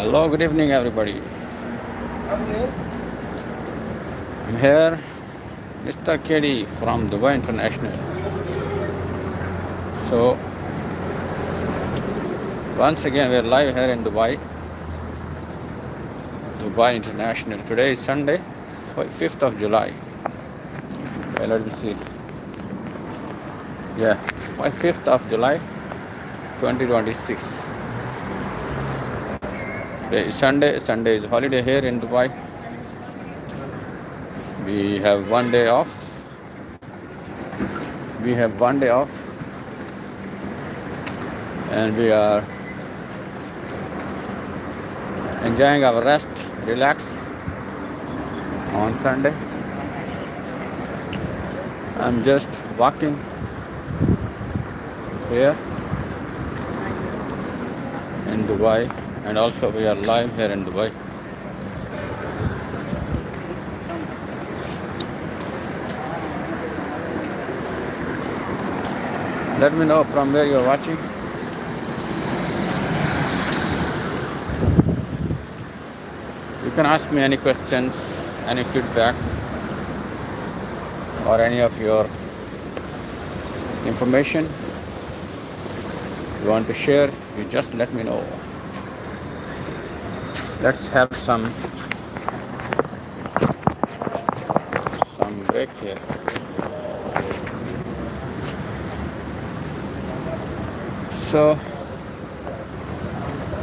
Hello, good evening, everybody. I'm here, Mr. KD from Dubai International. So, once again, we're live here in Dubai, Dubai International. Today is Sunday, 5th of July. Let me see. Yeah, 5th of July, 2026. Today is Sunday. Sunday is holiday here in Dubai. We have one day off. And we are enjoying our rest, relax on Sunday. I'm just walking here in Dubai, and also we are live here in Dubai. Let me know from where you're watching. You can ask me any questions, any feedback, or any of your information you want to share. You just let me know. Let's have some break here. So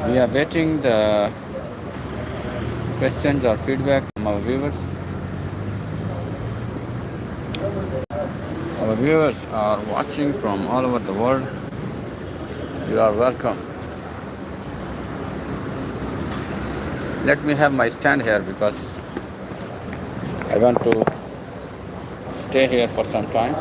we are waiting the questions or feedback from our viewers. Our viewers are watching from all over the world. You are welcome. Let me have my stand here because I want to stay here for some time.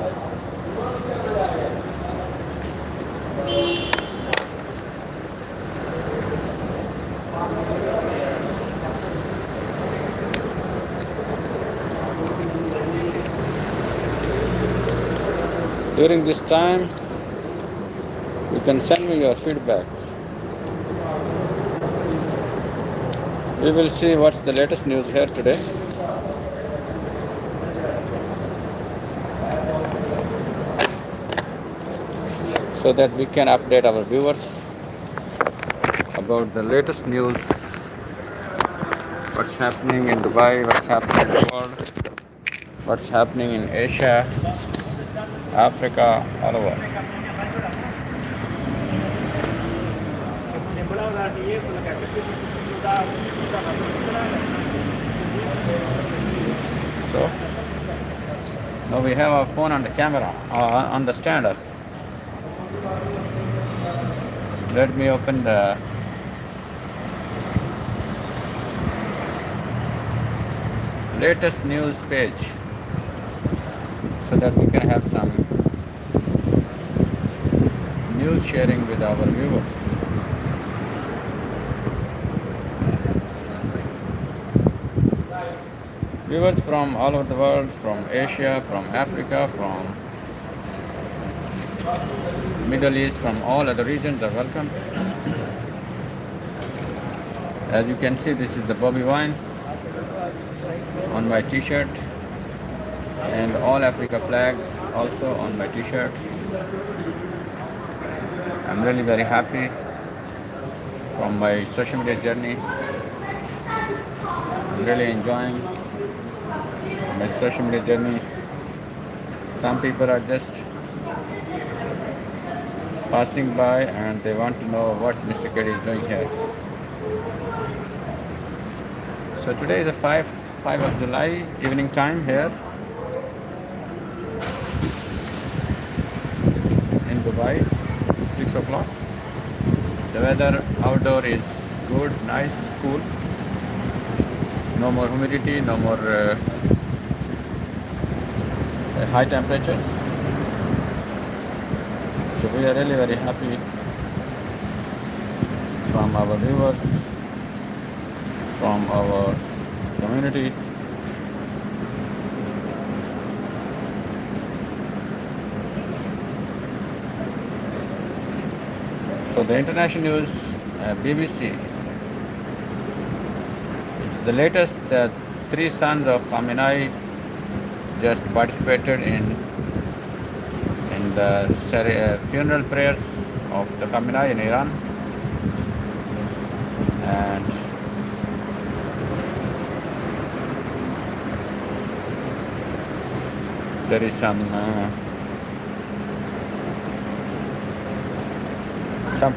During this time, you can send me your feedback. We will see what's the latest news here today. So that we can update our viewers about the latest news, what's happening in Dubai, what's happening in the world, what's happening in Asia, Africa, all over. So now we have our phone on the camera, on the stand. Let me open the latest news page so that we can have some news sharing with our viewers. Viewers from all over the world, from Asia, from Africa, from Middle East, from all other regions are welcome. As you can see, this is the Bobby wine on my t-shirt, and all Africa flags also on my t-shirt. I'm really very happy from my social media journey. I'm really enjoying my social media journey. Some people are just passing by and they want to know what Mr. KD is doing here. So today is the 5 of July, evening time here in Dubai, 6 o'clock. The weather outdoor is good, nice, cool. No more humidity, no more high temperatures. So we are really very happy from our viewers, from our community. So the international news, BBC, The latest, the three sons of Khamenei just participated in the funeral prayers of the Khamenei in Iran, and there is some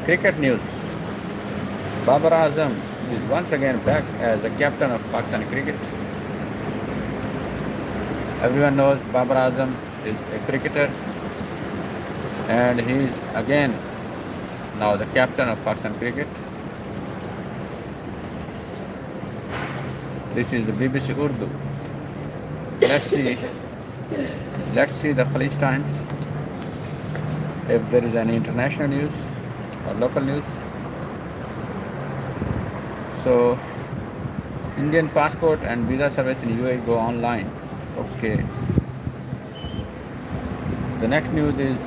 cricket news. Babar Azam is once again back as the captain of Pakistan cricket. Everyone knows Babar Azam is a cricketer, and he is again now the captain of Pakistan cricket. This is the BBC Urdu. Let's see the Khalij Times if there is any international news or local news. So, Indian passport and visa service in UAE go online. Okay. The next news is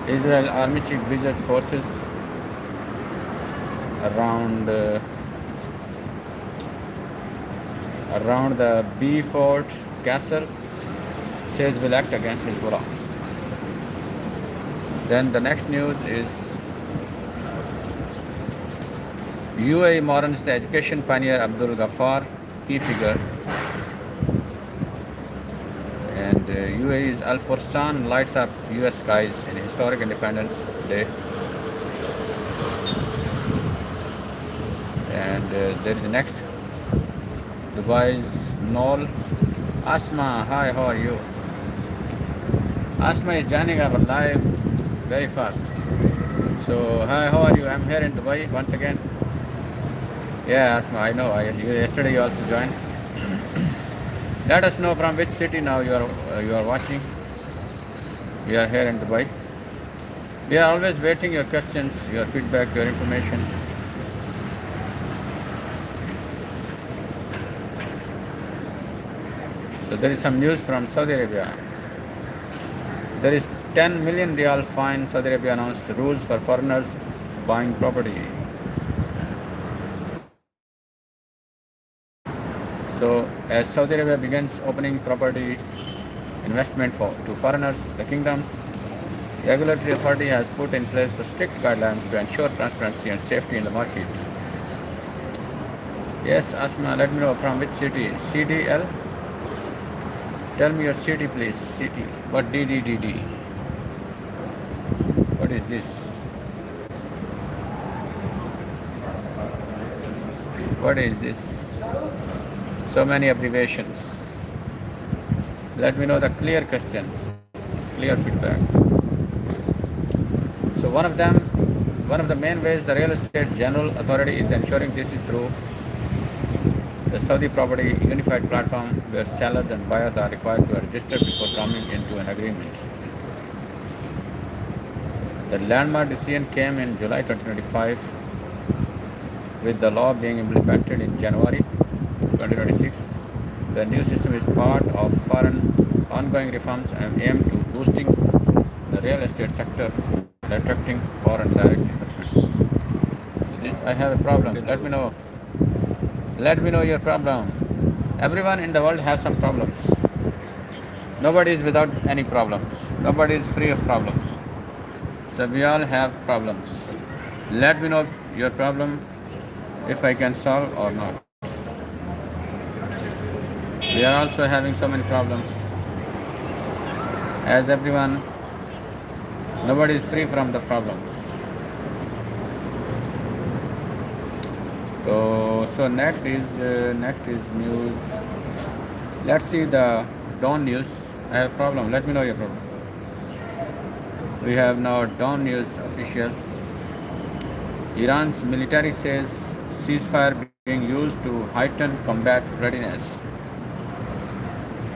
Israel Army Chief visits forces around the B Fort Castle, says will act against Hezbollah. Then the next news is UAE mourns the education pioneer Abdul Ghaffar, key figure. And UAE's Al Fursan lights up US skies in historic Independence Day. And there is next Dubai's Noel. Asma, hi, how are you? Asma is joining our live very fast. So, hi, how are you? I'm here in Dubai once again. Yeah, Asma, I know. Yesterday you also joined. Let us know from which city now you are watching. We are here in Dubai. We are always waiting your questions, your feedback, your information. So there is some news from Saudi Arabia. There is 10 million riyal fine. Saudi Arabia announced rules for foreigners buying property. So as Saudi Arabia begins opening property investment to foreigners, the kingdom's regulatory authority has put in place the strict guidelines to ensure transparency and safety in the market. Yes, Asma, let me know from which city. CDL? Tell me your city, please. City. What DDDD? What is this? What is this? So many abbreviations. Let me know the clear questions, clear feedback. So one of the main ways the Real Estate General Authority is ensuring this is through the Saudi Property Unified Platform, where sellers and buyers are required to register before coming into an agreement. The landmark decision came in July 2025, with the law being implemented in January 2026. The new system is part of foreign ongoing reforms and aimed to boosting the real estate sector and attracting foreign direct investment. So this, I have a problem. Let me know. Let me know your problem. Everyone in the world has some problems. Nobody is without any problems. Nobody is free of problems. So we all have problems. Let me know your problem, if I can solve or not. We are also having so many problems. As everyone, nobody is free from the problems. So next is news. Let's see the Dawn News. I have a problem. Let me know your problem. We have now Dawn News official. Iran's military says ceasefire being used to heighten combat readiness.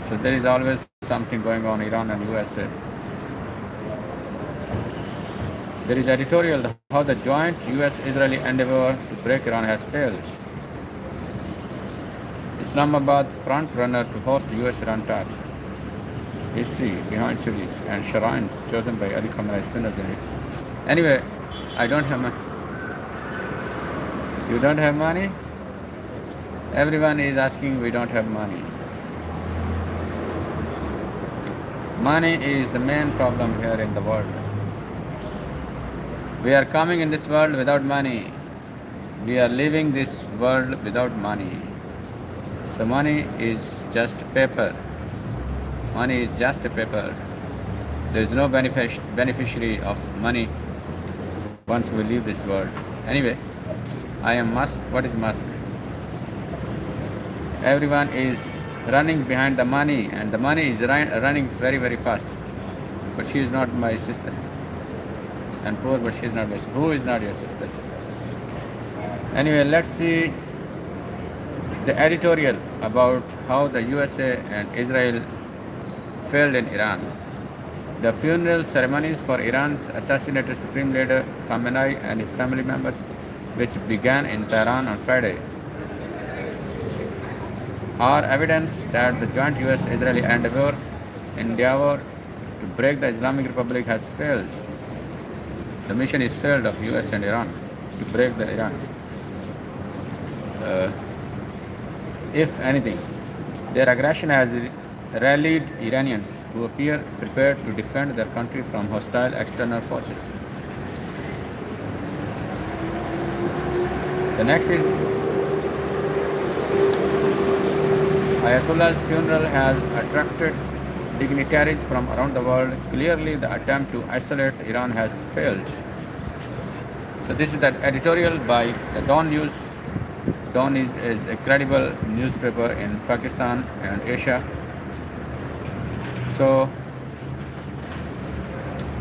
So there is always something going on Iran and USA. There is editorial how the joint US-Israeli endeavor to break Iran has failed. Islamabad front runner to host US-Iran talks. History behind series and shrines chosen by Ali Khamenei's funeral. Anyway, I don't have money. You don't have money? Everyone is asking, we don't have money. Money is the main problem here in the world. We are coming in this world without money. We are leaving this world without money. So money is just paper. Money is just a paper. There is no beneficiary of money once we leave this world. Anyway, I am Musk. What is Musk? Everyone is running behind the money, and the money is running very, very fast. But she is not my sister. And poor, but she is not my sister. Who is not your sister? Anyway, let's see the editorial about how the USA and Israel failed in Iran. The funeral ceremonies for Iran's assassinated Supreme Leader Khamenei and his family members, which began in Tehran on Friday, are evidence that the joint US-Israeli endeavor to break the Islamic Republic has failed. The mission is failed of US and Iran to break the Iran. If anything, their aggression has rallied Iranians who appear prepared to defend their country from hostile external forces. The next is Ayatollah's funeral has attracted dignitaries from around the world. Clearly, the attempt to isolate Iran has failed. So this is the editorial by the Dawn News. Dawn is a credible newspaper in Pakistan and Asia. So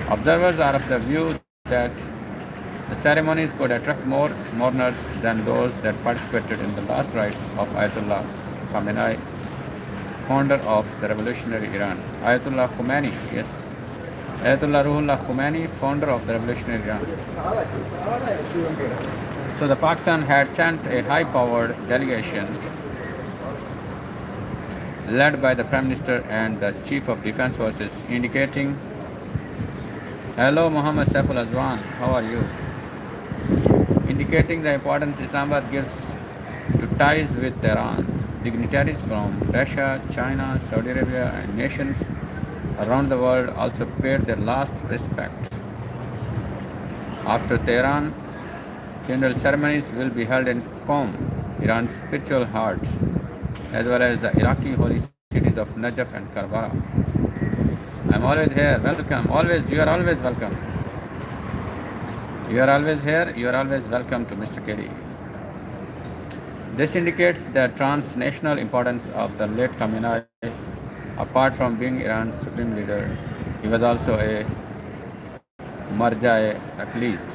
observers are of the view that the ceremonies could attract more mourners than those that participated in the last rites of Ayatollah Khamenei, founder of the revolutionary Iran. Ayatollah Khomeini, yes. Ayatollah Ruhollah Khomeini, founder of the revolutionary Iran. So the Pakistan had sent a high-powered delegation led by the Prime Minister and the Chief of Defense Forces, indicating, "Hello, Mohammad Saiful Azwan, how are you?" Indicating the importance Islamabad gives to ties with Tehran. Dignitaries from Russia, China, Saudi Arabia, and nations around the world also paid their last respect. After Tehran, funeral ceremonies will be held in Qom, Iran's spiritual heart, as well as the Iraqi holy cities of Najaf and Karbala. I'm always here. Welcome. Always. You are always welcome. You are always here. You are always welcome to Mr. KD. This indicates the transnational importance of the late Khamenei. Apart from being Iran's supreme leader, he was also a marja athlete,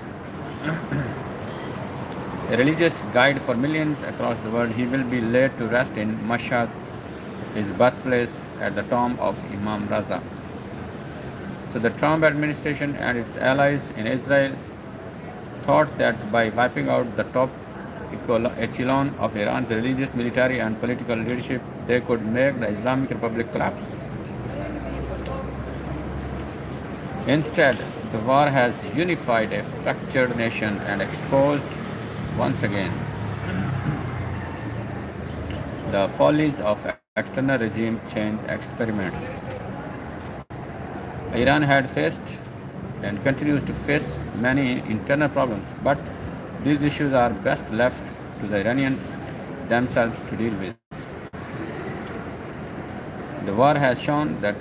a religious guide for millions across the world. He will be laid to rest in Mashhad, his birthplace, at the tomb of Imam Raza. So the Trump administration and its allies in Israel thought that by wiping out the top echelon of Iran's religious, military, and political leadership, they could make the Islamic Republic collapse. Instead, the war has unified a fractured nation and exposed once again the follies of external regime change experiments. Iran had faced and continues to face many internal problems, but these issues are best left to the Iranians themselves to deal with. The war has shown that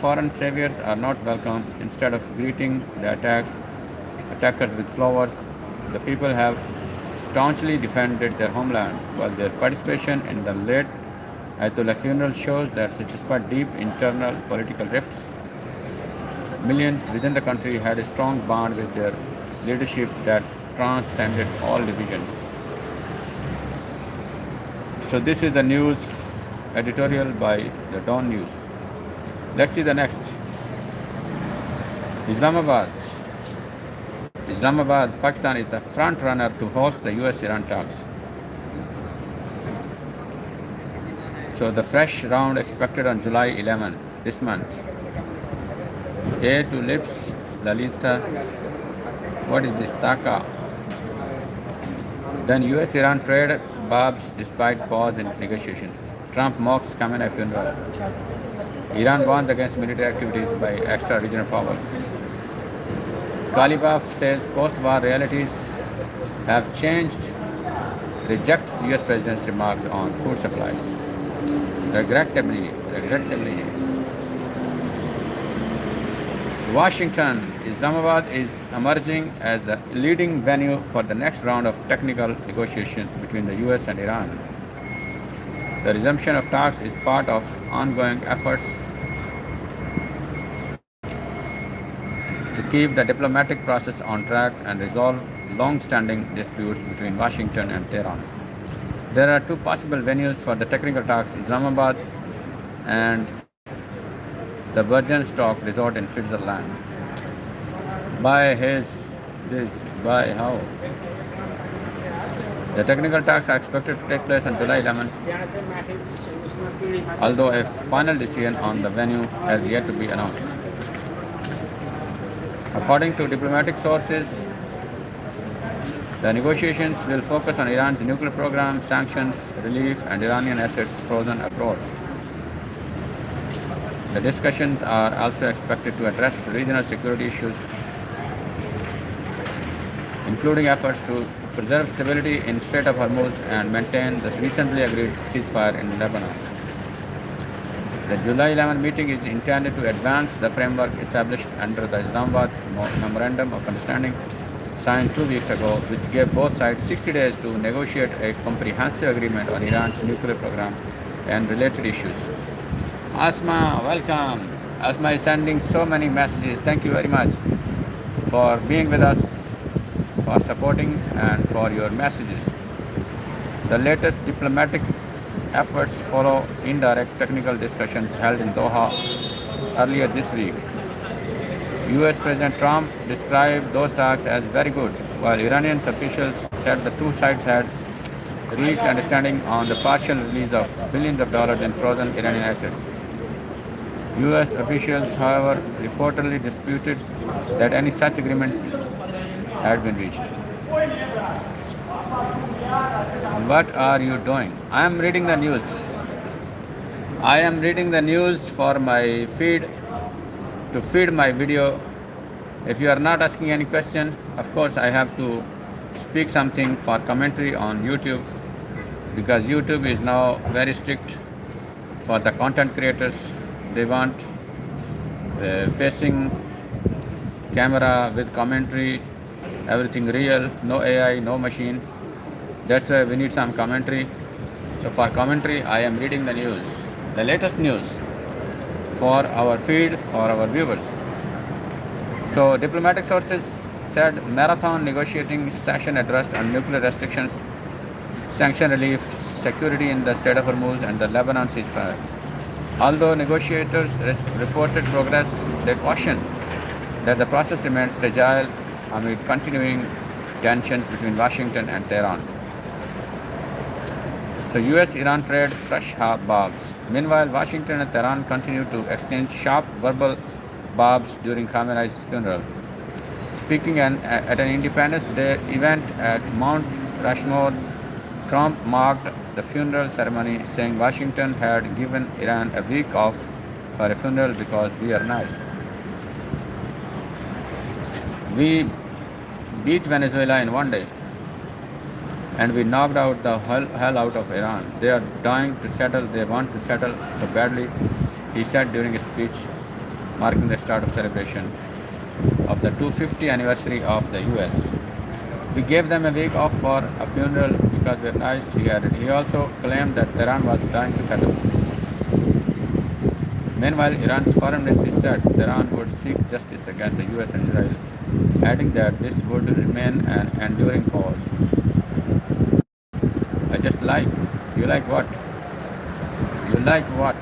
foreign saviors are not welcome. Instead of greeting the attackers with flowers, the people have staunchly defended their homeland, while their participation in the late Ayatollah funeral shows that despite deep internal political rifts, millions within the country had a strong bond with their leadership that transcended all divisions. So this is the news editorial by the Dawn News. Let's see the next. Islamabad, Pakistan is the front runner to host the US-Iran talks. So the fresh round expected on July 11 this month. A to lips, Lalita. What is this? Taka. Then US-Iran trade Babs despite pause in negotiations. Trump mocks Khamenei funeral. Iran warns against military activities by extra-regional powers. Kalibaf says post-war realities have changed, rejects US President's remarks on food supplies. Regrettably, Washington, Islamabad is emerging as the leading venue for the next round of technical negotiations between the US and Iran. The resumption of talks is part of ongoing efforts to keep the diplomatic process on track and resolve long-standing disputes between Washington and Tehran. There are two possible venues for the technical talks: Islamabad and the Bergenstock Resort in Switzerland. By how? The technical talks are expected to take place on July 11, although a final decision on the venue has yet to be announced. According to diplomatic sources, the negotiations will focus on Iran's nuclear program, sanctions, relief, and Iranian assets frozen abroad. The discussions are also expected to address regional security issues, including efforts to preserve stability in Strait of Hormuz and maintain the recently agreed ceasefire in Lebanon. The July 11 meeting is intended to advance the framework established under the Islamabad Memorandum of Understanding signed 2 weeks ago, which gave both sides 60 days to negotiate a comprehensive agreement on Iran's nuclear program and related issues. Asma, welcome. Asma is sending so many messages. Thank you very much for being with us, for supporting, and for your messages. The latest diplomatic efforts follow indirect technical discussions held in Doha earlier this week. US President Trump described those talks as very good, while Iranian officials said the two sides had reached understanding on the partial release of billions of dollars in frozen Iranian assets. US officials, however, reportedly disputed that any such agreement had been reached. What are you doing? I am reading the news. I am reading the news for my feed, to feed my video. If you are not asking any question, of course I have to speak something for commentary on YouTube, because YouTube is now very strict for the content creators. They want facing camera with commentary, everything real, no AI, no machine. That's why we need some commentary. So for commentary, I am reading the news, the latest news for our feed, for our viewers. So diplomatic sources said marathon negotiating session addressed on nuclear restrictions, sanction relief, security in the Strait of Hormuz, and the Lebanon ceasefire. Although negotiators reported progress, they cautioned that the process remains fragile amid continuing tensions between Washington and Tehran. So US-Iran trade fresh barbs. Meanwhile, Washington and Tehran continue to exchange sharp verbal barbs during Khamenei's funeral. Speaking at an Independence Day event at Mount Rushmore, Trump marked the funeral ceremony, saying Washington had given Iran a week off for a funeral because we are nice. We beat Venezuela in 1 day, and we knocked out the hell out of Iran. They are dying to settle, they want to settle so badly, he said during a speech marking the start of celebration of the 250th anniversary of the US. We gave them a week off for a funeral because we're nice, he added. He also claimed that Tehran was dying to settle. Meanwhile, Iran's foreign ministry said Tehran would seek justice against the US and Israel, adding that this would remain an enduring cause. I just like. You like what? You like what?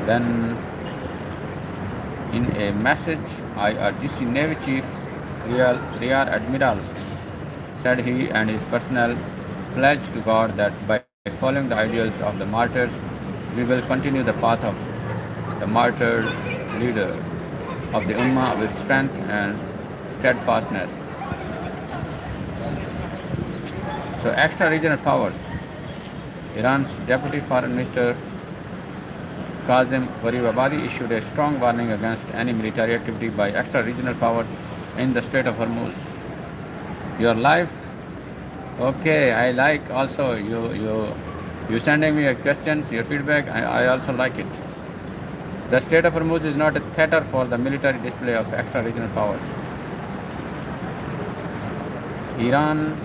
Then, in a message, IRGC Navy Chief Rear Admiral said he and his personnel pledged to God that by following the ideals of the martyrs, we will continue the path of the martyred leader of the Ummah with strength and steadfastness. So extra-regional powers. Iran's Deputy Foreign Minister Kazem Garibabadi issued a strong warning against any military activity by extra-regional powers in the Strait of Hormuz. Your life? Okay, I like also you sending me your questions, your feedback. I also like it. The Strait of Hormuz is not a theater for the military display of extra-regional powers. Iran,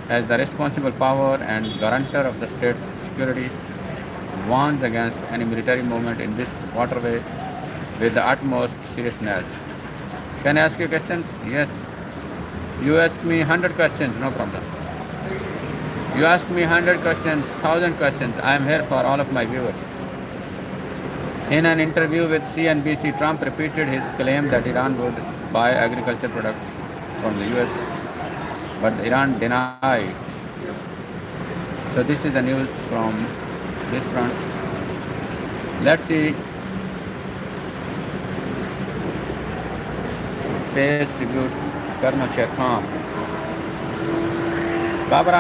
as the responsible power and guarantor of the state's security, warns against any military movement in this waterway with the utmost seriousness. Can I ask you questions? Yes. You ask me 100 questions, no problem. You ask me 100 questions, 1000 questions. I am here for all of my viewers. In an interview with CNBC, Trump repeated his claim that Iran would buy agriculture products from the US, but Iran denied. So this is the news from this front. Let's see. Pays tribute Colonel Sheikh Khan. Babar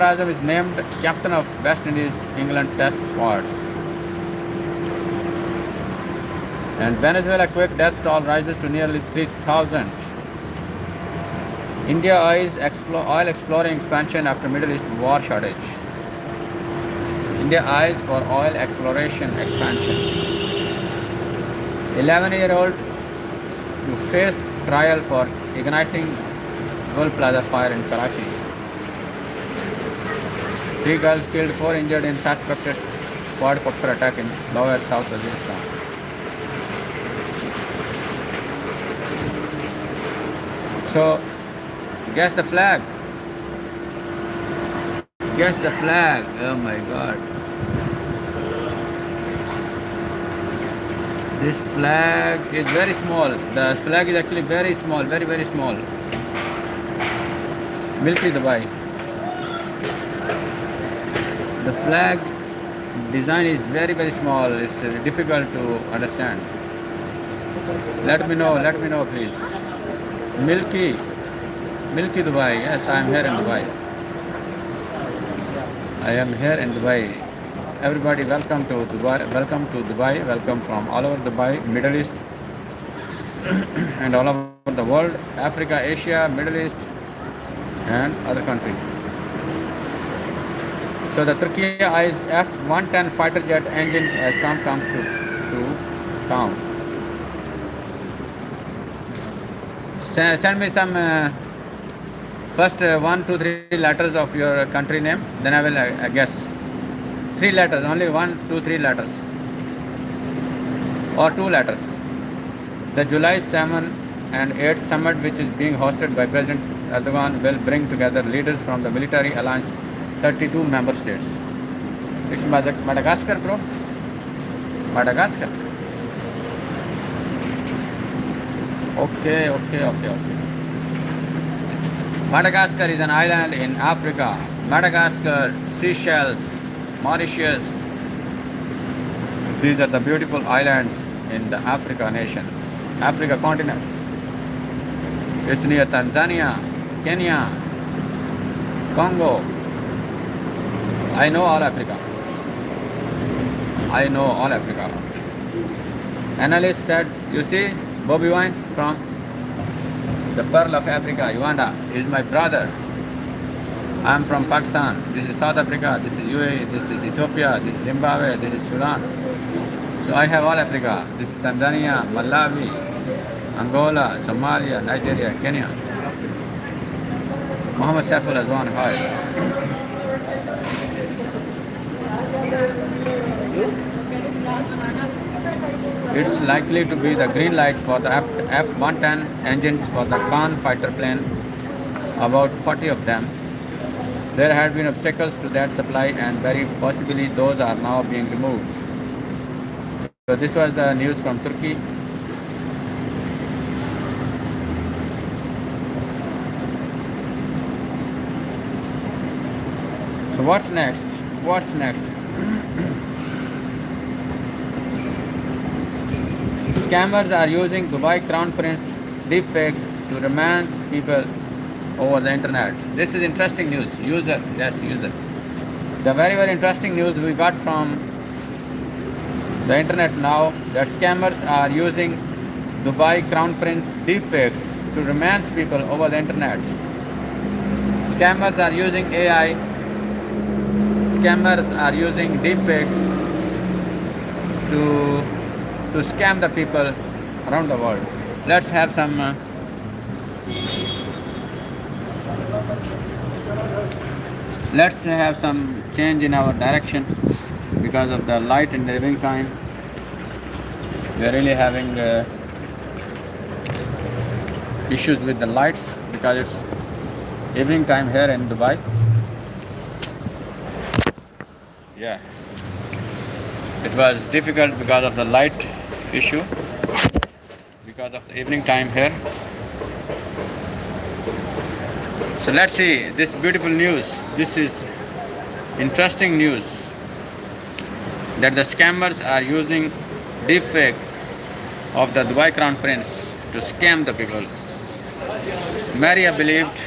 Azam is named captain of West Indies England Test squads. And Venezuela quick death toll rises to nearly 3,000. India eyes oil exploring expansion after Middle East war shortage. India eyes for oil exploration expansion. 11-year-old to face trial for igniting Gul Plaza fire in Karachi. 3 girls killed, 4 injured in suspected quadcopter attack in lower South Waziristan. So, guess the flag. Guess the flag. Oh my God. This flag is very small. The flag is actually very small, very, very small. Milky Dubai. The flag design is very, very small. It's difficult to understand. Let me know please. Milky Dubai. Yes, I am here in Dubai. I am here in Dubai. Everybody, welcome to Dubai. Welcome to Dubai. Welcome from all over Dubai, Middle East, and all over the world. Africa, Asia, Middle East, and other countries. So the Turkey eyes F-110 fighter jet engines as Trump comes to town. Send me some first 1, 2, 3 letters of your country name. Then I will guess. 3 letters, only 1, 2, 3 letters, or 2 letters. The July 7 and 8 summit, which is being hosted by President Erdogan, will bring together leaders from the military alliance 32 member states. It's Madagascar, bro. Madagascar. Okay. Madagascar is an island in Africa. Madagascar, Seychelles, Mauritius. These are the beautiful islands in the Africa continent. It's near Tanzania, Kenya, Congo. I know all Africa. Analyst said, you see, Bobby Wine from the Pearl of Africa, Uganda, is my brother. I am from Pakistan. This is South Africa. This is UAE. This is Ethiopia. This is Zimbabwe. This is Sudan. So I have all Africa. This is Tanzania, Malawi, Angola, Somalia, Nigeria, Kenya. Muhammad Saiful Azwan, hi. It's likely to be the green light for the F-110 engines for the Khan fighter plane, about 40 of them. There had been obstacles to that supply and very possibly those are now being removed. So this was the news from Turkey. So what's next? Scammers are using Dubai Crown Prince deepfakes to romance people over the internet. This is interesting news. User, yes, user. The very interesting news we got from the internet now that scammers are using Dubai Crown Prince deepfakes to romance people over the internet. Scammers are using AI. Scammers are using deepfake to scam the people around the world. Let's have some change in our direction because of the light in the evening time. We are really having issues with the lights because it's evening time here in Dubai. Yeah, it was difficult because of the light issue because of the evening time here. So let's see this beautiful news. This is interesting news that the scammers are using deepfake of the Dubai Crown Prince to scam the people. Maria believed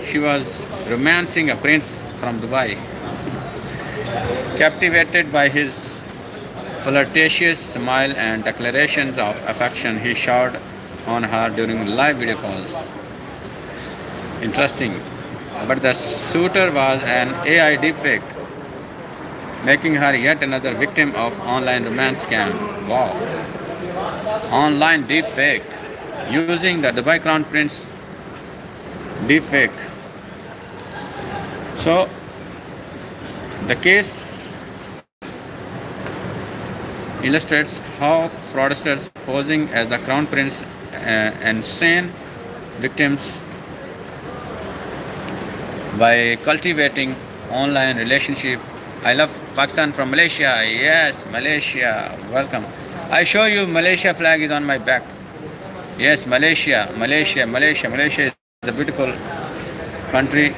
she was romancing a prince from Dubai. Captivated by his flirtatious smile and declarations of affection, he showered on her during live video calls. Interesting. But the suitor was an AI deepfake, making her yet another victim of online romance scam. Wow. Online deepfake using the Dubai Crown Prince deepfake. So the case illustrates how fraudsters posing as the Crown Prince insane victims by cultivating online relationship. I love Pakistan from Malaysia. Yes, Malaysia, welcome. I show you Malaysia flag is on my back. Yes, Malaysia is a beautiful country.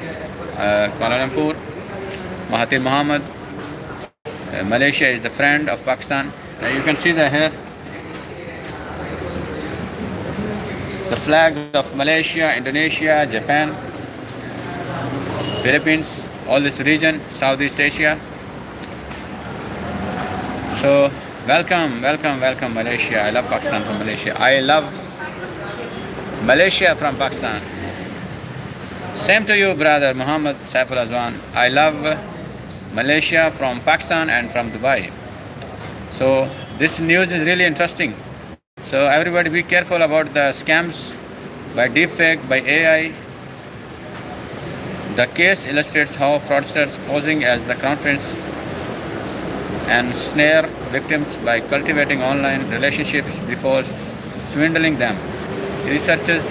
Kuala Lumpur, Mahathir Mohamad. Malaysia is the friend of Pakistan. You can see the here the flags of Malaysia, Indonesia, Japan, Philippines, all this region, Southeast Asia. So welcome Malaysia. I love Pakistan from Malaysia. I love Malaysia from Pakistan. Same to you, brother Muhammad Saiful Azwan. I love Malaysia from Pakistan and from Dubai. So this news is really interesting. So everybody be careful about the scams by deepfake, by AI. The case illustrates how fraudsters posing as the Crown Prince and snare victims by cultivating online relationships before swindling them. Researchers,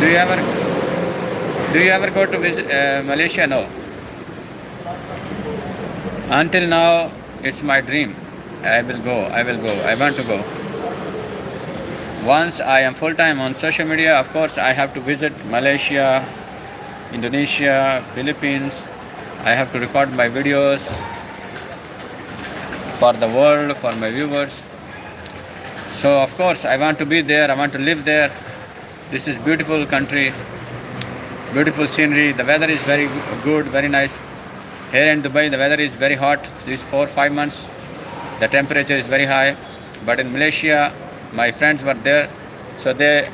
do you ever go to visit Malaysia? No. Until now, it's my dream. I will go. I want to go. Once I am full-time on social media, of course, I have to visit Malaysia, Indonesia, Philippines. I have to record my videos for the world, for my viewers. So of course I want to be there, I want to live there. This is beautiful country, beautiful scenery. The weather is very good, very nice. Here in Dubai the weather is very hot. These 4-5 months the temperature is very high. But in Malaysia my friends were there, so they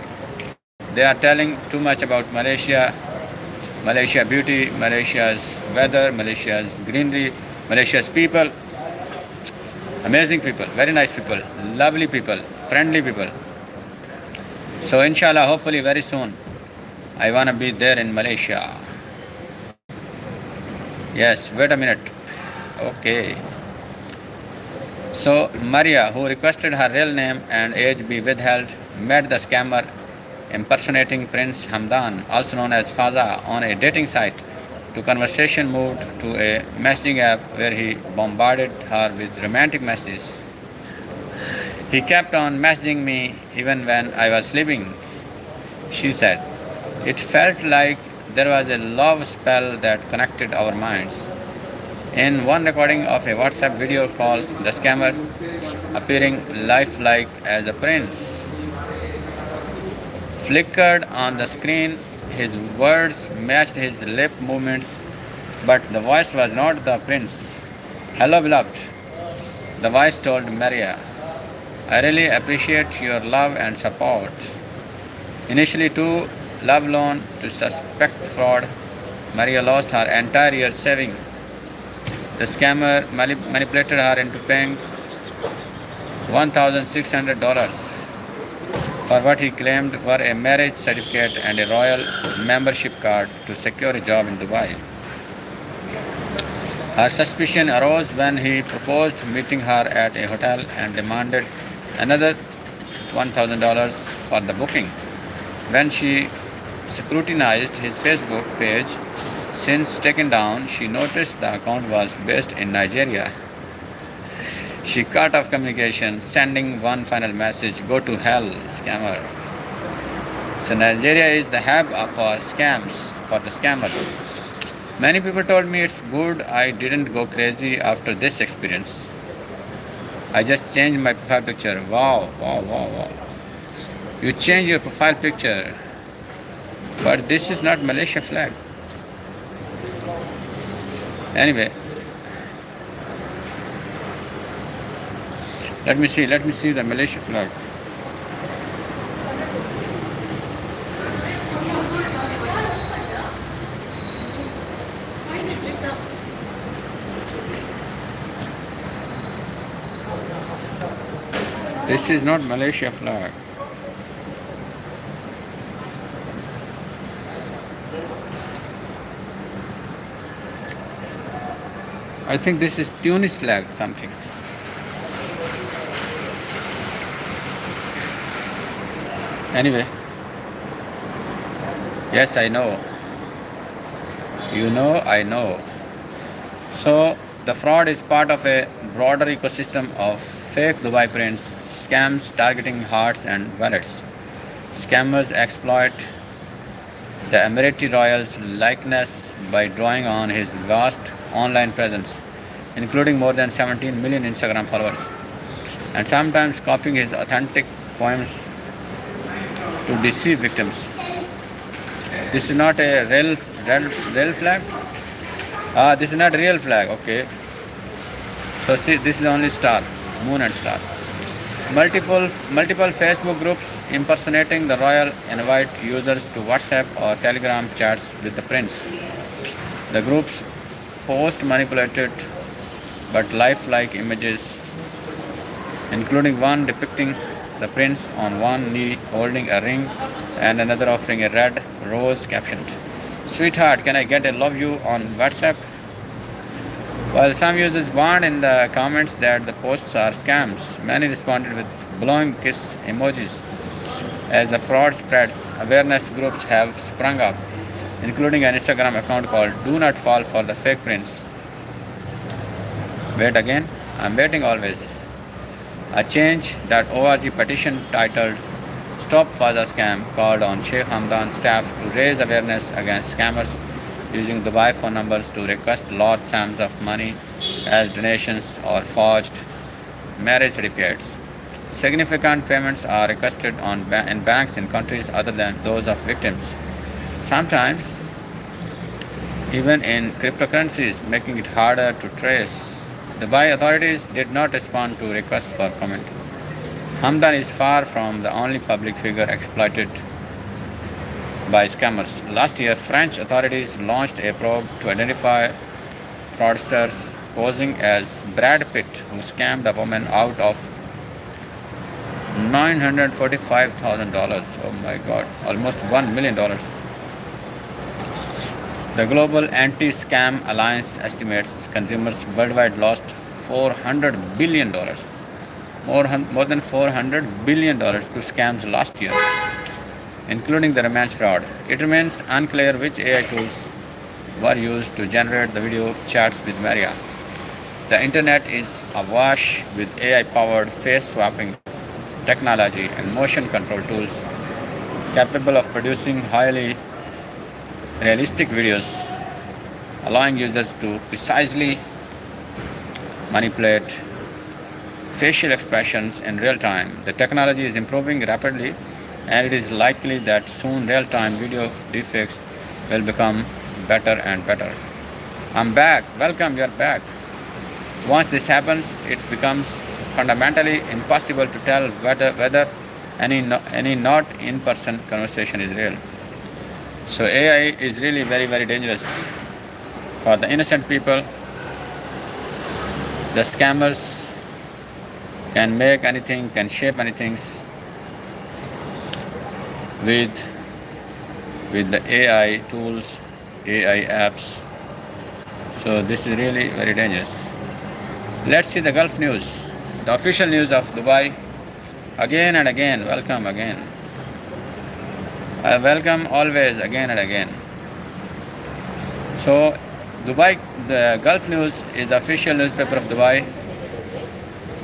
are telling too much about Malaysia beauty, Malaysia's weather, Malaysia's greenery, Malaysia's people. Amazing people, very nice people, lovely people, friendly people. So inshallah, hopefully very soon, I want to be there in Malaysia. Yes, wait a minute. Okay. So Maria, who requested her real name and age be withheld, met the scammer impersonating Prince Hamdan, also known as Faza, on a dating site. To conversation moved to a messaging app where he bombarded her with romantic messages. He kept on messaging me even when I was sleeping, she said. It felt like there was a love spell that connected our minds. In one recording of a WhatsApp video call, the scammer, appearing lifelike as a prince, flickered on the screen His words matched his lip movements, but the voice was not the prince. "Hello, beloved," the voice told Maria. "I really appreciate your love and support." Initially too lovelorn to suspect fraud, Maria lost her entire year's saving. The scammer manipulated her into paying $1,600 for what he claimed were a marriage certificate and a royal membership card to secure a job in Dubai. Her suspicion arose when he proposed meeting her at a hotel and demanded another $1,000 for the booking. When she scrutinized his Facebook page, since taken down, she noticed the account was based in Nigeria. She cut off communication, sending one final message: "Go to hell, scammer." So Nigeria is the hub for scams, for the scammers. Many people told me it's good I didn't go crazy after this experience. I just changed my profile picture. Wow, wow, wow, wow. You change your profile picture, but this is not Malaysia flag. Anyway, let me see the Malaysia flag. This is not Malaysia flag. I think this is Tunis flag something. Anyway, yes, I know. You know, I know. So the fraud is part of a broader ecosystem of fake Dubai prints, scams targeting hearts and wallets. Scammers exploit the Emirati royal's likeness by drawing on his vast online presence, including more than 17 million Instagram followers, and sometimes copying his authentic poems to deceive victims. This is not a real flag? This is not a real flag, okay. So see, this is only star, moon and star. Multiple Facebook groups impersonating the royal invite users to WhatsApp or Telegram chats with the prince. The groups post manipulated but lifelike images, including one depicting the prince on one knee holding a ring and another offering a red rose captioned, "Sweetheart, can I get a love you on WhatsApp?" While some users warned in the comments that the posts are scams, many responded with blowing kiss emojis. As the fraud spreads, awareness groups have sprung up, including an Instagram account called "Do Not Fall for the Fake Prince." Wait again, I'm waiting always. A Change.org petition titled "Stop Faza Scam" called on Sheikh Hamdan's staff to raise awareness against scammers using Dubai phone numbers to request large sums of money as donations or forged marriage certificates. Significant payments are requested in banks in countries other than those of victims, sometimes even in cryptocurrencies, making it harder to trace. Dubai authorities did not respond to requests for comment. Hamdan is far from the only public figure exploited by scammers. Last year, French authorities launched a probe to identify fraudsters posing as Brad Pitt, who scammed a woman out of $945,000. Oh my God, almost $1 million. The Global Anti-Scam Alliance estimates consumers worldwide lost $400 billion, more than $400 billion to scams last year, including the romance fraud. It remains unclear which AI tools were used to generate the video chats with Maria. The internet is awash with AI-powered face swapping technology and motion control tools capable of producing highly realistic videos, allowing users to precisely manipulate facial expressions in real time. The technology is improving rapidly, and it is likely that soon real-time video deepfakes will become better and better. I'm back. Welcome, you're back. Once this happens, it becomes fundamentally impossible to tell whether any not in-person conversation is real. So AI is really very, very dangerous for the innocent people. The scammers can make anything, can shape anything with the AI tools, AI apps. So this is really very dangerous. Let's see the Gulf news, the official news of Dubai. Again and again, welcome again. I welcome always, again and again. So Dubai, the Gulf News is the official newspaper of Dubai,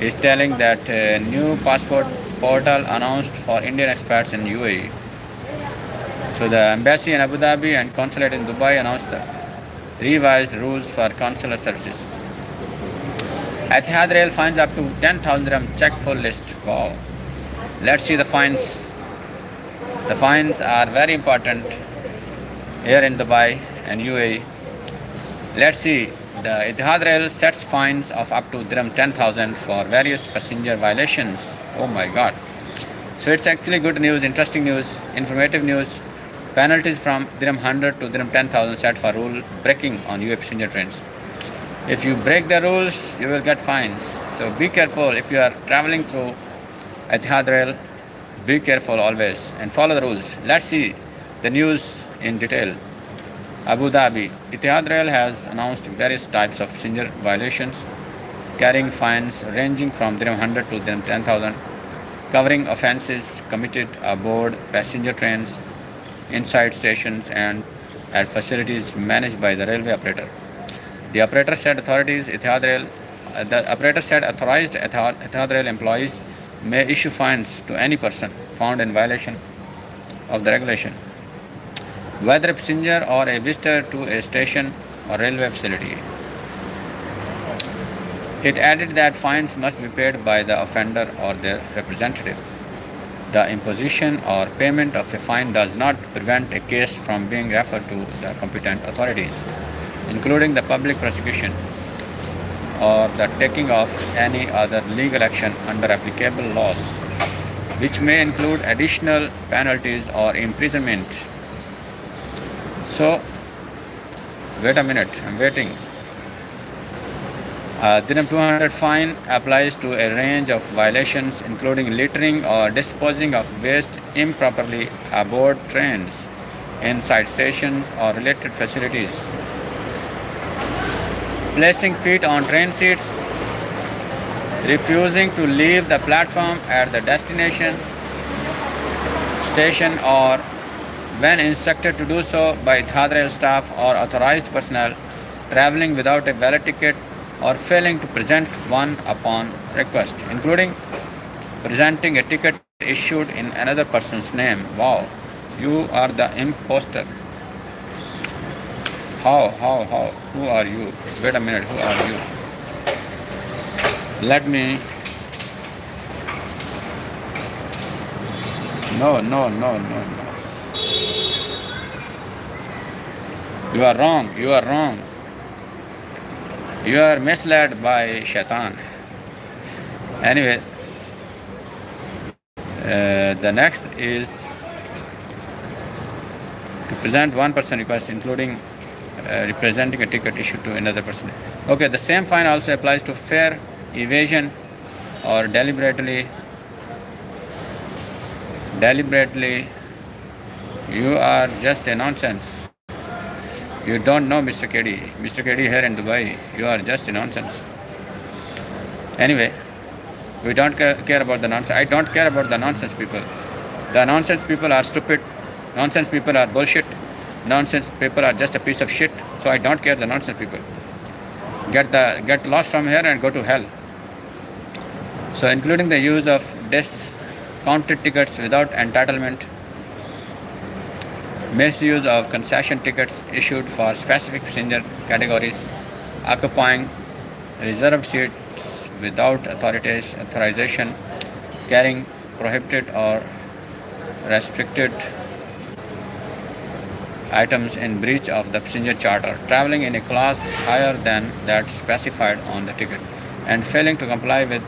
is telling that a new passport portal announced for Indian expats in UAE. So the embassy in Abu Dhabi and consulate in Dubai announced the revised rules for consular services. Etihad Rail fines up to 10,000 dirham, check full list. Wow. Let's see the fines. The fines are very important here in Dubai and UAE. Let's see. The Etihad Rail sets fines of up to dirham 10,000 for various passenger violations. Oh my God. So it's actually good news, interesting news, informative news. Penalties from dirham 100 to dirham 10,000 set for rule breaking on UAE passenger trains. If you break the rules, you will get fines. So be careful if you are traveling through Etihad Rail. Be careful always and follow the rules. Let's see the news in detail. Abu Dhabi. Etihad Rail has announced various types of passenger violations, carrying fines ranging from dirham 100 to dirham 10,000, covering offences committed aboard passenger trains, inside stations, and at facilities managed by the railway operator. The operator said authorized Etihad Rail employees may issue fines to any person found in violation of the regulation, whether a passenger or a visitor to a station or railway facility. It added that fines must be paid by the offender or their representative. The imposition or payment of a fine does not prevent a case from being referred to the competent authorities, including the public prosecution or the taking of any other legal action under applicable laws, which may include additional penalties or imprisonment. So, wait a minute, I'm waiting. Dirham 200 fine applies to a range of violations, including littering or disposing of waste improperly aboard trains, inside stations or related facilities, placing feet on train seats, refusing to leave the platform at the destination station, or when instructed to do so by Etihad Rail staff or authorized personnel, traveling without a valid ticket or failing to present one upon request, including presenting a ticket issued in another person's name. Wow, you are the imposter. How? Who are you? Wait a minute, who are you? Let me. No. You are wrong. You are misled by Shaitan. Anyway, the next is to present one person request, including representing a ticket issued to another person. Okay, the same fine also applies to fare evasion or deliberately. You are just a nonsense. You don't know Mr. KD. Mr. KD here in Dubai. You are just a nonsense. Anyway, we don't care about the nonsense. I don't care about the nonsense people. The nonsense people are stupid. Nonsense people are bullshit. Nonsense people are just a piece of shit. So I don't care the nonsense people. Get lost from here and go to hell. So including the use of discounted tickets without entitlement, misuse of concession tickets issued for specific passenger categories, occupying reserved seats without authorization, carrying prohibited or restricted items in breach of the passenger charter, traveling in a class higher than that specified on the ticket, and failing to comply with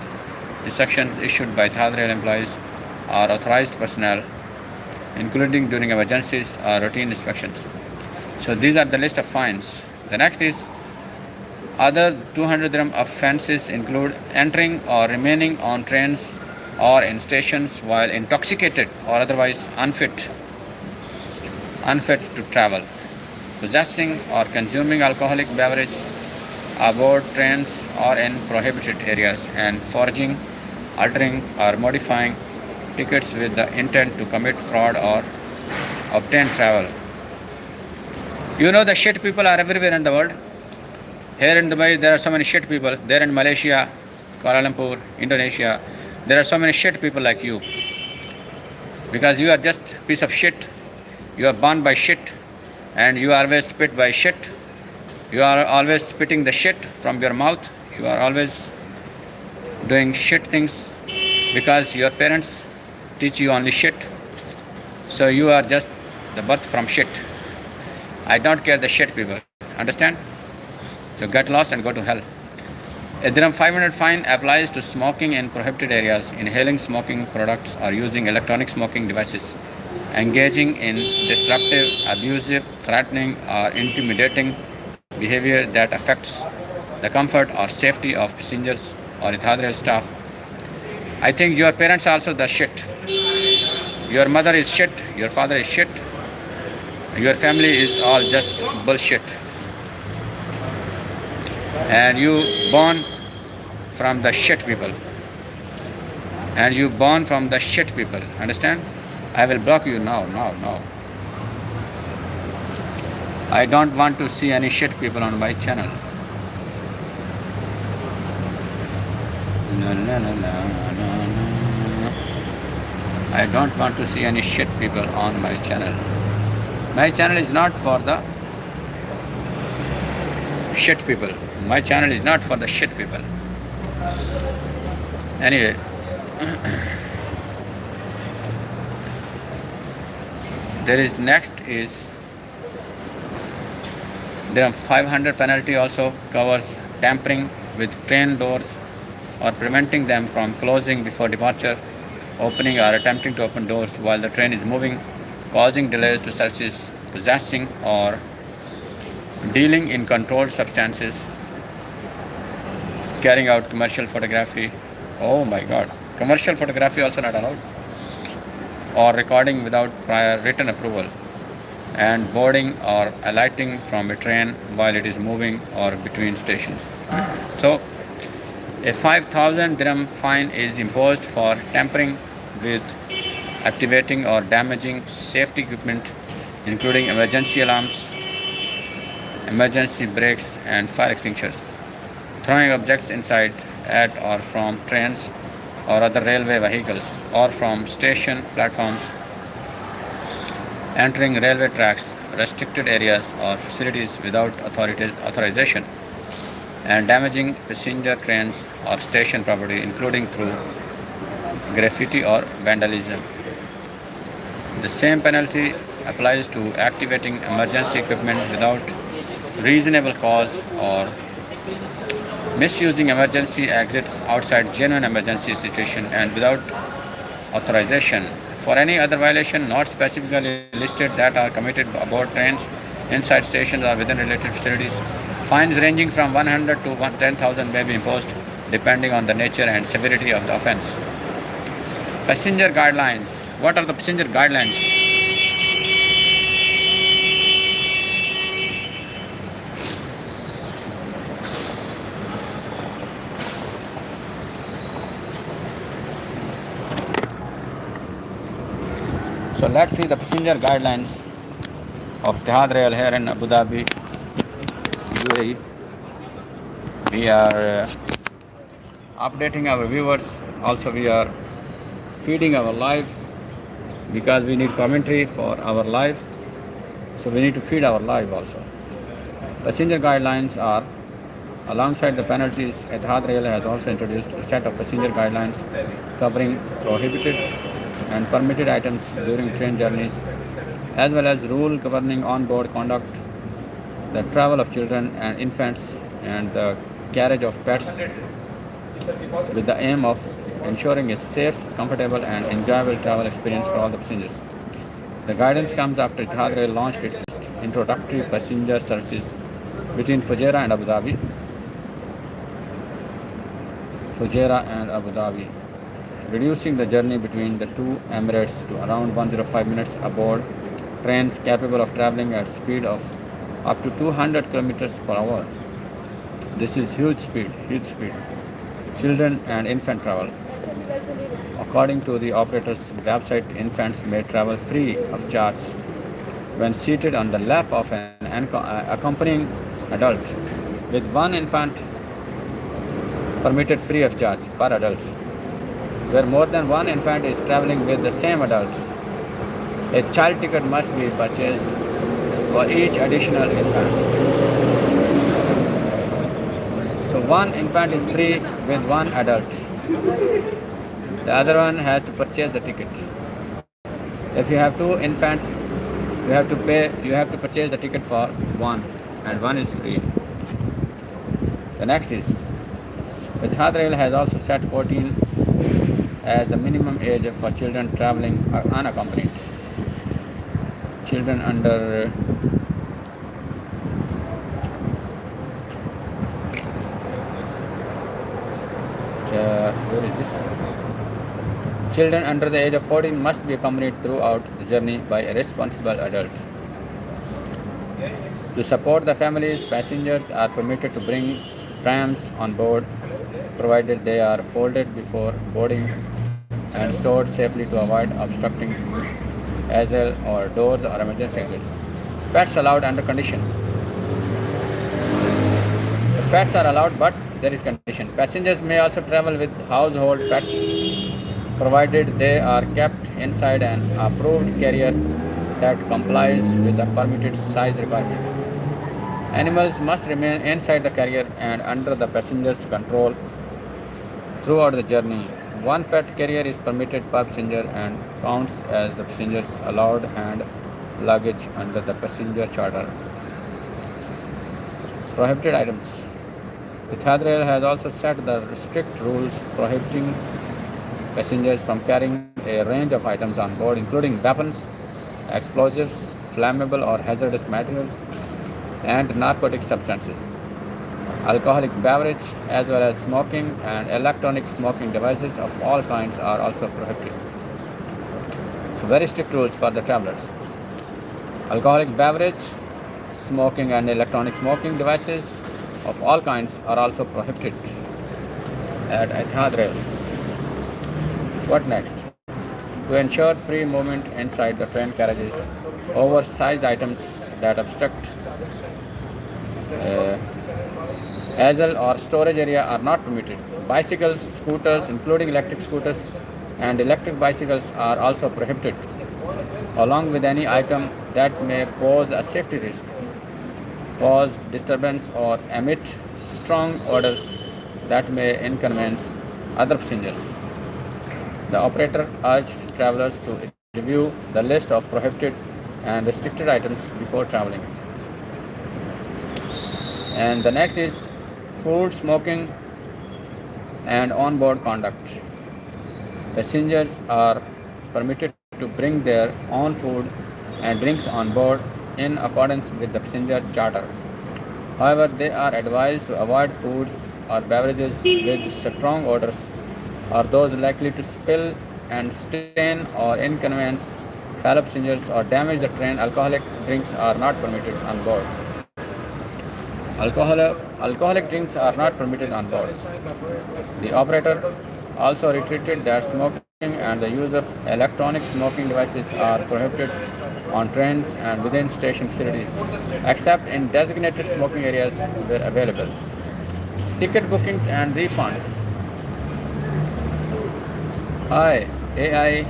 instructions issued by Etihad Rail employees or authorized personnel, including during emergencies or routine inspections. So these are the list of fines. The next is other 200 dirham offences include entering or remaining on trains or in stations while intoxicated or otherwise unfit to travel, possessing or consuming alcoholic beverage aboard trains or in prohibited areas, and forging, altering or modifying tickets with the intent to commit fraud or obtain travel. You know the shit people are everywhere in the world. Here in Dubai there are so many shit people. There in Malaysia, Kuala Lumpur, Indonesia, there are so many shit people like you. Because you are just a piece of shit. You are born by shit, and you always spit by shit. You are always spitting the shit from your mouth. You are always doing shit things because your parents teach you only shit. So you are just the birth from shit. I don't care the shit people. Understand? So get lost and go to hell. A dirham 500 fine applies to smoking in prohibited areas, inhaling smoking products or using electronic smoking devices, engaging in disruptive, abusive, threatening or intimidating behavior that affects the comfort or safety of passengers or Etihad Rail staff. I think your parents are also the shit. Your mother is shit, your father is shit, your family is all just bullshit. And you born from the shit people. And you born from the shit people. Understand? I will block you now. I don't want to see any shit people on my channel. No. I don't want to see any shit people on my channel. My channel is not for the shit people. My channel is not for the shit people. Anyway. There 500 penalty also covers tampering with train doors or preventing them from closing before departure, opening or attempting to open doors while the train is moving, causing delays to services, possessing or dealing in controlled substances, carrying out commercial photography. Oh my God, commercial photography also not allowed, or recording without prior written approval, and boarding or alighting from a train while it is moving or between stations. So a 5,000 dirham fine is imposed for tampering with, activating or damaging safety equipment, including emergency alarms, emergency brakes and fire extinguishers, throwing objects inside, at or from trains or other railway vehicles or from station platforms, entering railway tracks, restricted areas or facilities without authorization, and damaging passenger trains or station property, including through graffiti or vandalism. The same penalty applies to activating emergency equipment without reasonable cause or misusing emergency exits outside genuine emergency situation and without authorization. For any other violation not specifically listed that are committed aboard trains, inside stations or within related facilities, fines ranging from 100 to 10,000 may be imposed depending on the nature and severity of the offence. Passenger guidelines. What are the passenger guidelines? So let's see the passenger guidelines of Etihad Rail here in Abu Dhabi, UAE. We are updating our viewers. Also we are feeding our live because we need commentary for our live. So we need to feed our live also. Passenger guidelines are, alongside the penalties, Etihad Rail has also introduced a set of passenger guidelines covering prohibited and permitted items during train journeys, as well as rules governing on-board conduct, the travel of children and infants, and the carriage of pets, with the aim of ensuring a safe, comfortable, and enjoyable travel experience for all the passengers. The guidance comes after Etihad Rail launched its introductory passenger services between Fujairah and Abu Dhabi, reducing the journey between the two Emirates to around 105 minutes aboard trains capable of traveling at speed of up to 200 kilometers per hour. This is huge speed. Children and infant travel. According to the operator's website, infants may travel free of charge when seated on the lap of an accompanying adult, with one infant permitted free of charge per adult. Where more than one infant is traveling with the same adult, a child ticket must be purchased for each additional infant. So one infant is free with one adult. The other one has to purchase the ticket. If you have two infants, you have to purchase the ticket for one, and one is free. The next is, Etihad Rail has also set 14 as the minimum age for children traveling unaccompanied. Children under Children under the age of 14 must be accompanied throughout the journey by a responsible adult. To support the families, passengers are permitted to bring prams on board, provided they are folded before boarding and stored safely to avoid obstructing ASL or doors or emergency exits. Pets allowed under condition. So pets are allowed, but there is condition. Passengers may also travel with household pets, provided they are kept inside an approved carrier that complies with the permitted size requirement. Animals must remain inside the carrier and under the passenger's control throughout the journey. One pet carrier is permitted per passenger and counts as the passenger's allowed hand luggage under the passenger charter. Prohibited items. Etihad Rail has also set the strict rules prohibiting passengers from carrying a range of items on board, including weapons, explosives, flammable or hazardous materials, and narcotic substances, alcoholic beverage, as well as smoking and electronic smoking devices of all kinds are also prohibited. So very strict rules for the travelers. Alcoholic beverage, smoking and electronic smoking devices of all kinds are also prohibited at Etihad Rail. What next? To ensure free movement inside the train carriages, oversized items that obstruct ASL or storage area are not permitted. Bicycles, scooters, including electric scooters and electric bicycles, are also prohibited, along with any item that may pose a safety risk, cause disturbance, or emit strong odors that may inconvenience other passengers. The operator urged travelers to review the list of prohibited and restricted items before traveling. And the next is food, smoking, and on-board conduct. Passengers are permitted to bring their own food and drinks on board in accordance with the passenger charter. However, they are advised to avoid foods or beverages with strong odors or those likely to spill and stain or inconvenience fellow passengers or damage the train. Alcoholic drinks are not permitted on board. Alcoholic drinks are not permitted on board. The operator also reiterated that smoking and the use of electronic smoking devices are prohibited on trains and within station facilities, except in designated smoking areas where available. Ticket bookings and refunds. Hi, AI,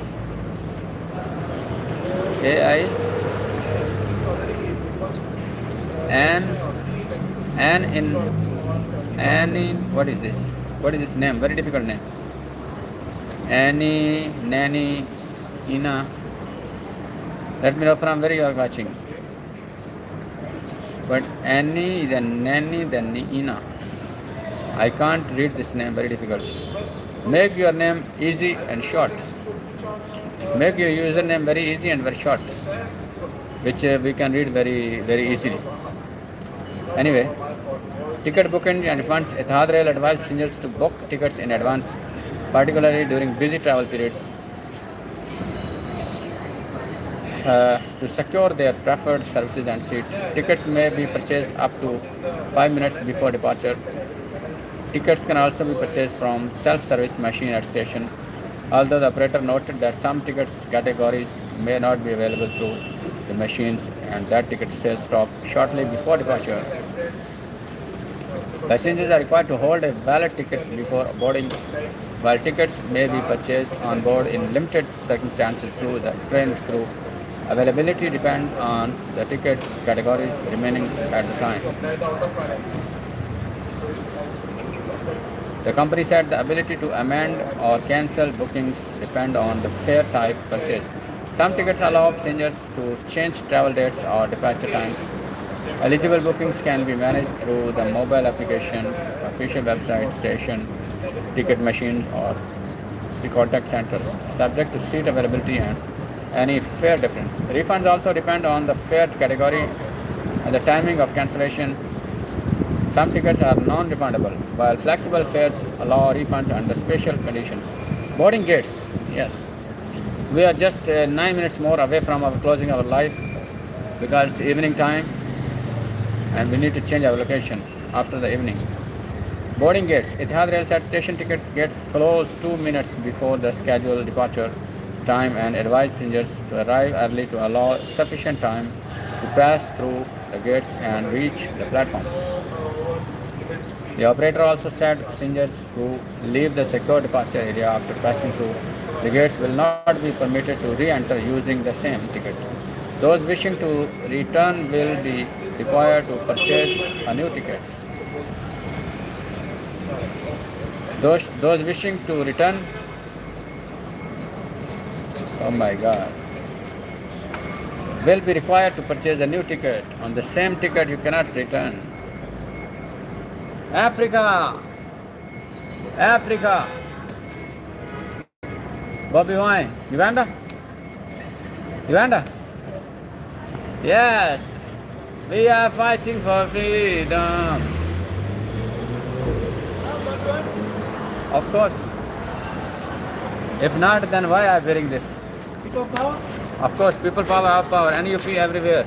what is this? What is this name? Very difficult name. Nanny, Ina. Let me know from where you are watching. But Annie, then Nanny, then Ina. I can't read this name, very difficult. Make your name easy and short. Make your username very easy and very short, which we can read very easily. Anyway, ticket booking and funds. Etihad Rail advised passengers to book tickets in advance, particularly during busy travel periods, to secure their preferred services and seats. Tickets may be purchased up to 5 minutes before departure. Tickets can also be purchased from self-service machine at station, although the operator noted that some tickets categories may not be available through the machines and that ticket sales stop shortly before departure. Passengers are required to hold a valid ticket before boarding, while tickets may be purchased on board in limited circumstances through the train crew. Availability depends on the ticket categories remaining at the time. The company said the ability to amend or cancel bookings depend on the fare type purchased. Some tickets allow passengers to change travel dates or departure times. Eligible bookings can be managed through the mobile application, official website, station, ticket machines, or the contact centers, subject to seat availability and any fare difference. Refunds also depend on the fare category and the timing of cancellation. Some tickets are non-refundable, while flexible fares allow refunds under special conditions. Boarding gates, yes. We are just 9 minutes more away from our closing our live because it's evening time and we need to change our location after the evening. Boarding gates. Etihad Rail said station ticket gates close 2 minutes before the scheduled departure time and advised passengers to arrive early to allow sufficient time to pass through the gates and reach the platform. The operator also said passengers who leave the secure departure area after passing through the gates will not be permitted to re-enter using the same ticket. Those wishing to return will be required to purchase a new ticket. Those wishing to return, oh my God, will be required to purchase a new ticket. On the same ticket you cannot return. Africa! Africa! Bobby Wine, Uganda? Uganda? Yes, we are fighting for freedom. Of course. If not, then why I am wearing this? People power? Of course, people power, our power, NUP everywhere.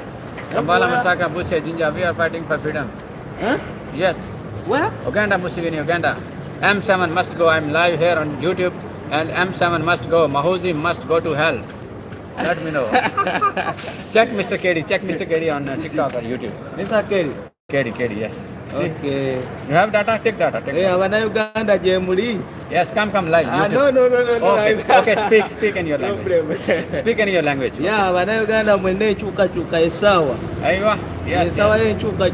Kampala, Masaka, Busia, Jinja, we are fighting for freedom. Huh? Yes. Where? Uganda, Museveni, Uganda. M7 must go. I'm live here on YouTube, and M7 must go. Mahuzi must go to hell. Let me know. Check Mr. KD. Check Mr. KD on TikTok or YouTube. Mr. Kerry. KD, yes. See? Okay. You have data? Take data. Take Hey, data. abana Uganda Jemuli. Yes, come live. YouTube. No. Okay, speak in your No language. problem. Speak in your language. Yeah, abana Uganda mwene chuka esawa. Aywa. Yes. Esawa ye chuka.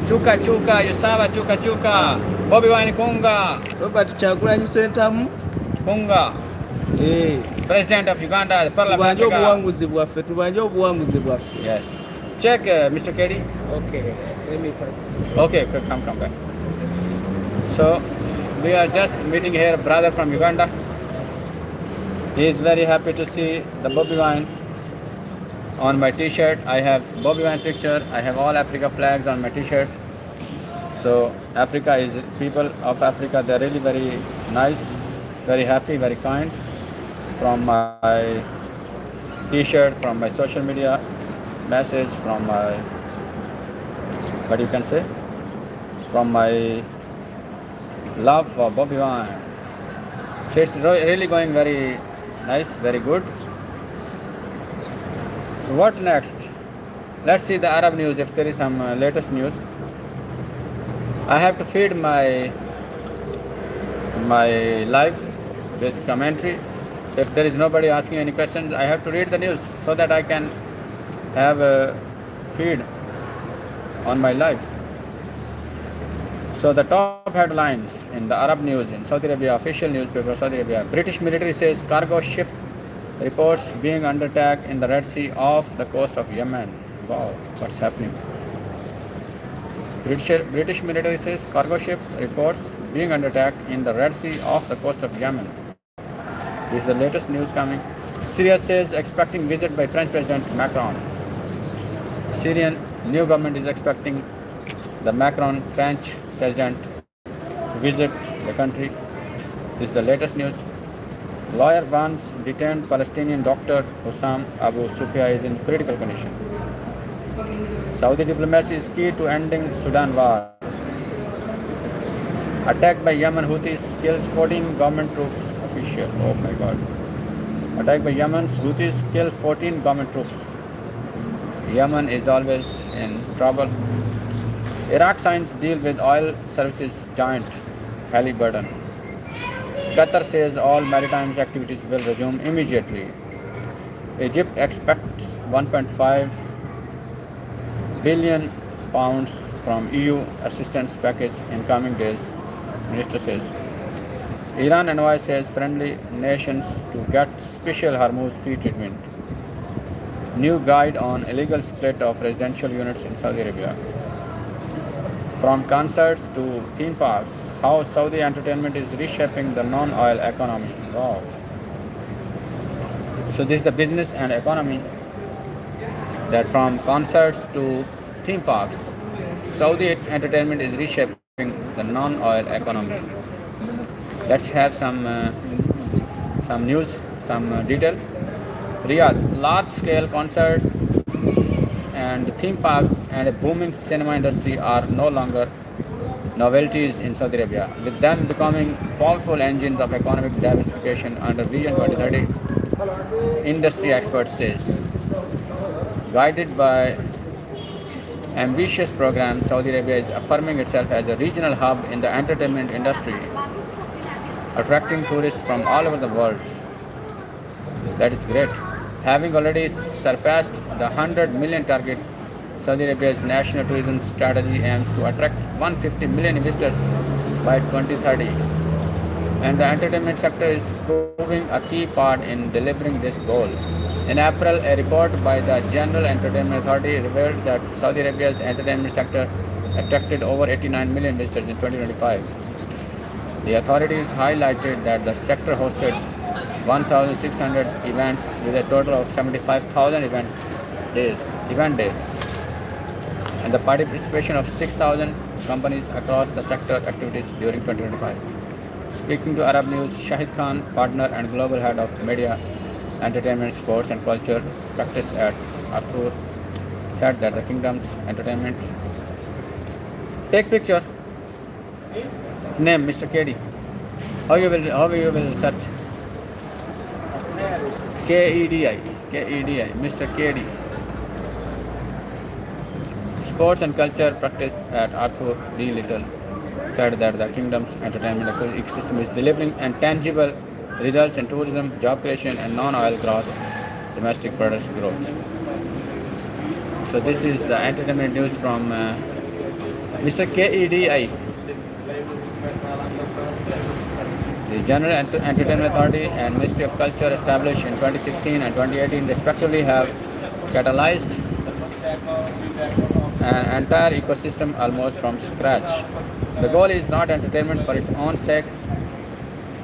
Chuka, Yusawa, chuka. Bobby Wine Kunga. Robert Kyagulanyi Ssentamu. Kunga. Eh. President of Uganda, the Parliament Tubanje of obuwanguzi bwaffe. Yes. Check Mr. KD. Okay. Let me first. Okay, come back. So, we are just meeting here a brother from Uganda. He is very happy to see the Bobby Wine on my t-shirt. I have Bobby Wine picture. I have all Africa flags on my t-shirt. So, Africa is, people of Africa, they're really very nice, very happy, very kind. From my t-shirt, from my social media message, from my, what you can say, from my love for Bobby Wine. So it's really going very nice, very good. So what next? Let's see the Arab news, if there is some latest news. I have to feed my live with commentary. So if there is nobody asking any questions, I have to read the news so that I can have a feed on my live. So the top headlines in the Arab news in Saudi Arabia, official newspaper Saudi Arabia. British military says cargo ship reports being under attack in the Red Sea off the coast of Yemen. Wow, what's happening? British military says cargo ship reports being under attack in the Red Sea off the coast of Yemen. This is the latest news coming. Syria says expecting visit by French President Macron. Syrian new government is expecting the Macron French president to visit the country. This is the latest news. Lawyer warns detained Palestinian doctor Hussam Abu Sufia is in critical condition. Saudi diplomacy is key to ending Sudan war. Attack by Yemen Houthis kills 14 government troops official. Oh my God. Attack by Yemen's Houthis kill 14 government troops. Yemen is always in trouble. Iraq signs deal with oil services giant Halliburton. Qatar says all maritime activities will resume immediately. Egypt expects 1.5 billion pounds from EU assistance package in coming days, minister says. Iran envoy says friendly nations to get special Hormuz free treatment. New guide on illegal split of residential units in Saudi Arabia. From concerts to theme parks, how Saudi entertainment is reshaping the non-oil economy. Wow. So this is the business and economy, that from concerts to theme parks, Saudi entertainment is reshaping the non-oil economy. Let's have some news, some detail. Riyadh, large-scale concerts and theme parks and a booming cinema industry are no longer novelties in Saudi Arabia, with them becoming powerful engines of economic diversification under Vision 2030, industry experts says. Guided by ambitious programs, Saudi Arabia is affirming itself as a regional hub in the entertainment industry, attracting tourists from all over the world. That is great. Having already surpassed the 100 million target, Saudi Arabia's national tourism strategy aims to attract 150 million visitors by 2030. And the entertainment sector is proving a key part in delivering this goal. In April, a report by the General Entertainment Authority revealed that Saudi Arabia's entertainment sector attracted over 89 million visitors in 2025. The authorities highlighted that the sector hosted 1,600 events with a total of 75,000 event days, and the participation of 6,000 companies across the sector activities during 2025. Speaking to Arab News, Shahid Khan, partner and global head of media, entertainment, sports and culture practice at Arthur, said that the kingdom's entertainment. Take picture. Name Mr. KD. How you will search? KEDI, Mr. KD. Sports and culture practice at Arthur D. Little said that the kingdom's entertainment ecosystem is delivering tangible results in tourism, job creation, and non-oil gross domestic product growth. So this is the entertainment news from Mr. KEDI. The General Entertainment Authority and Ministry of Culture, established in 2016 and 2018 respectively, have catalyzed an entire ecosystem almost from scratch. The goal is not entertainment for its own sake,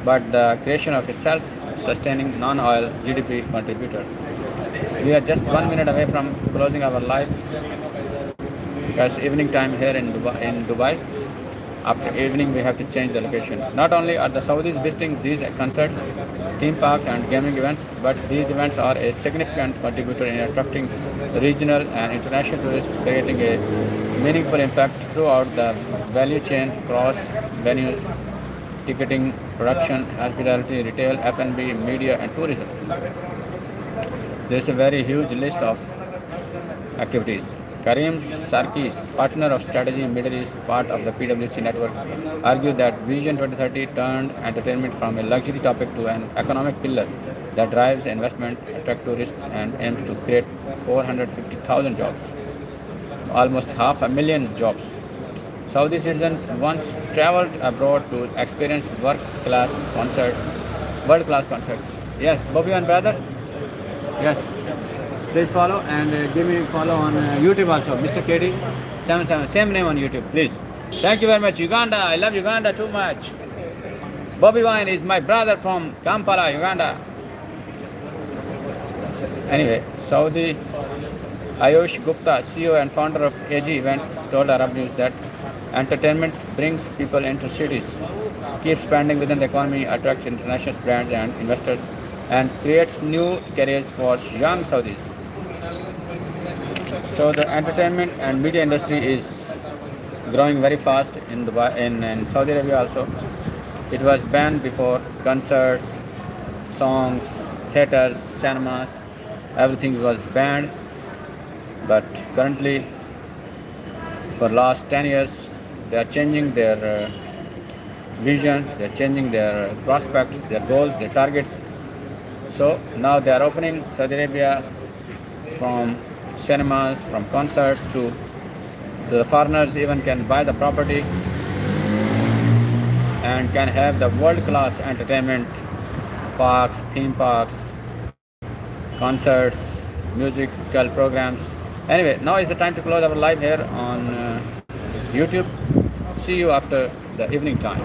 but the creation of a self-sustaining non-oil GDP contributor. We are just 1 minute away from closing our live because evening time here in Dubai. After evening, we have to change the location. Not only are the Saudis visiting these concerts, theme parks and gaming events, but these events are a significant contributor in attracting regional and international tourists, creating a meaningful impact throughout the value chain across venues, ticketing, production, hospitality, retail, F&B, media and tourism. There is a very huge list of activities. Karim Sarkis, partner of strategy in Middle East, part of the PwC network, argued that Vision 2030 turned entertainment from a luxury topic to an economic pillar that drives investment, attracts tourists, and aims to create 450,000 jobs, almost 500,000 jobs. Saudi citizens once traveled abroad to experience world-class concerts. Yes, Bobby and brother. Yes. Please follow and give me follow on YouTube also. Mr. KD 77. Same name on YouTube, please. Thank you very much. Uganda. I love Uganda too much. Bobby Wine is my brother from Kampala, Uganda. Anyway, Saudi Ayush Gupta, CEO and founder of AG Events, told Arab News that entertainment brings people into cities, keeps spending within the economy, attracts international brands and investors, and creates new careers for young Saudis. So the entertainment and media industry is growing very fast in Dubai, in Saudi Arabia also. It was banned before. Concerts, songs, theaters, cinemas, everything was banned. But currently, for last 10 years, they are changing their vision, they are changing their prospects, their goals, their targets. So now they are opening Saudi Arabia from cinemas, from concerts to the foreigners even can buy the property and can have the world-class entertainment parks, theme parks, concerts, musical programs. Anyway, now is the time to close our live here on YouTube. See you after the evening time.